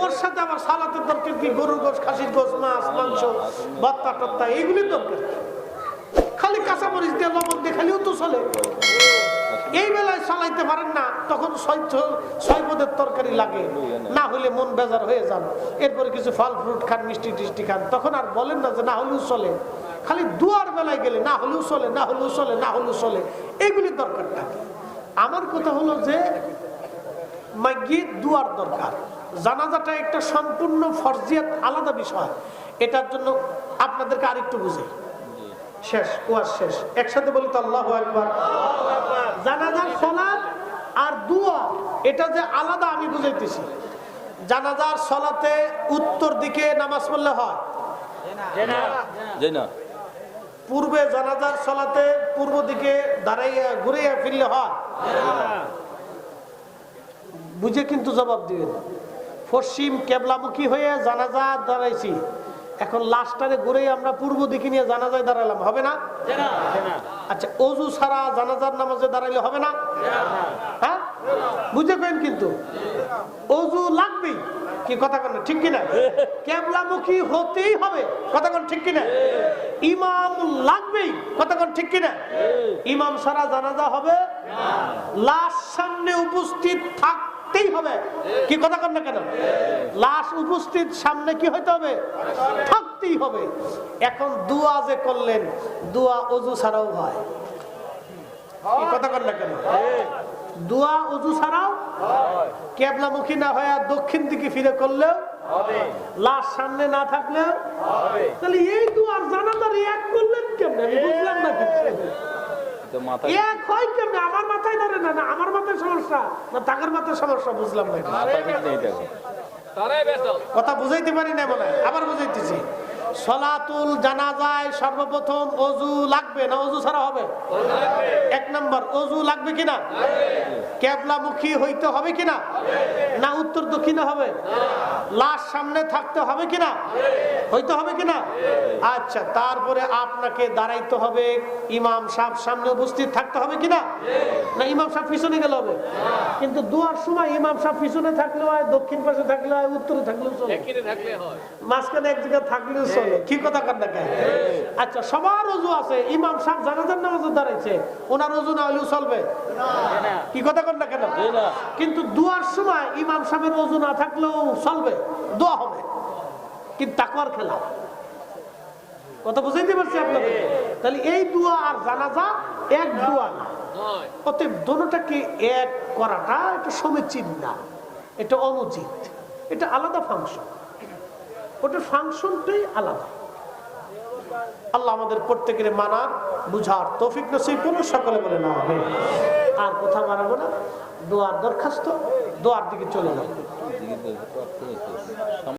ওর সাথে আমার সালাতের দরকার কি? গরুর গোশ, খাসির গোশ, মাছ, মাংস, ভর্তা টত্তা এইগুলির দরকার। খালি কাঁচামরিচ দিয়ে লবণ দিয়ে খালিও তো চলে। এই বেলায় চালাইতে পারেন না, তখন ছয় পদের তরকারি লাগে, না হলে মন বেজার হয়ে যান। এরপরে কিছু ফল ফ্রুট খান, মিষ্টি টিষ্টি খান, তখন আর বলেন না যে না হলেও চলে। খালি দুয়ার বেলায় গেলে না হলেও চলে, না হলেও চলে, না হলেও চলে, এগুলির দরকার থাকে। আমার কথা হলো যে মাইয়িত দুয়ার দরকার। জানাজাটা একটা সম্পূর্ণ ফরজিয়াত, আলাদা বিষয়। এটার জন্য আপনাদেরকে আরেকটু বুঝাই। শেষ, ওয়াজ শেষ, একসাথে বলি তো আল্লাহু আকবার। জানাজার সালাত আর দুয়া এটা যে আলাদা আমি বুঝাইতেছি। জানাজার সালাতে উত্তর দিকে নামাজ পড়লে হয় না, পূর্বে জানাজার সালাতে পূর্ব দিকে দাঁড়াইয়া ঘুরাইয়া ফিরলে হয়, বুঝে কিন্তু জবাব দিবেন। পশ্চিম কেবলামুখী হয়ে জানাজা দাঁড়াইছি, এখন লাশটারে ঘুরে আমরা পূর্ব দিকে নিয়ে জানাজায় দাঁড়ালাম, হবে না? আচ্ছা, অজু ছাড়া জানাজার নামাজে দাঁড়াইলে হবে না? হ্যাঁ, বুঝে পেন, কিন্তু অজু লাগবেই, কি কথা কেন ঠিক কিনা? কেবলামুখী হতেই হবে, কথা কেন ঠিক কিনা? ইমাম লাগবেই, কথা কেন ঠিক কিনা? ইমাম ছাড়া জানাজা হবে, লাশ সামনে উপস্থিত থাকতেই হবে, কি কথা কেন না কেন? লাশ উপস্থিত সামনে কি হইতে হবে? থাকতেই হবে। এখন দোয়া যে করলেন, দোয়া অজু ছাড়াও হয়, কি কথা কেন না কেন? দোয়া অজু ছাড়াও কেবলামুখী না হয়ে দক্ষিণ দিকে ফিরে করলেও লাশ সামনে না থাকলেও, তাহলে এই দোয়ার জানাজার এক করলেন কেমনে? আমি বুঝলাম না কিছু। এক হয় কেমনে? আমার মাথায় ধরে না, না আমার মাথায় সমস্যা, না তাদের মাথায় সমস্যা, বুঝলাম না। কথা বুঝাইতে পারি না বলে আবার বুঝাইতেছি। সলাতুল জানাজায় সর্বপ্রথম অজু লাগবে না অজু ছাড়া হবে? এক নম্বর, অজু লাগবে কিনা? কেবলামুখী হইতে হবে কিনা? না উত্তর দক্ষিণে হবে? লাশ সামনে থাকতে হবে কিনা? হইতে হবে কিনা? আচ্ছা, তারপরে আপনাকে দাঁড়াইতে হবে, ইমাম সাহেব সামনে উপস্থিত থাকতে হবে কিনা? না ইমাম সাহেব পিছনে গেলে হবে? কিন্তু দোয়ার সময় ইমাম সাহেব পিছনে থাকলে হয়, দক্ষিণ পাশে থাকলে হয়, উত্তরে থাকলেও চলে, মাঝখানে এক জায়গায় থাকলেও চলে, কি কথা কার না? আচ্ছা, সবার ওযু আছে, ইমাম সাহেব জানাজার নামাজে দাঁড়াইছে, ওনার ওযু না হলেও চলবে, কি কথা কার না কেন? কিন্তু দোয়ার সময় ইমাম সাহেবের ওযু না থাকলেও চলবে, দোয়া হবে, কিন্তু তাকওয়ার খেলা, কথা বুঝাইতে পারছি আপনাদের? তাহলে এই দোয়া আর জানাজা এক দোয়া না, অতএব দোনোটাকে এক করাটা এটা সমীচীন না, এটা অনুচিত, এটা আলাদা ফাংশন, ওটা ফাংশনটাই আলাদা। আল্লাহ আমাদের প্রত্যেকের মানার বুঝার তৌফিক নসিব করুন, সকলে বলে না হবে। আর কথা বাড়াবো না, দোয়ার দরখাস্ত, দোয়ার দিকে চলে যাবো।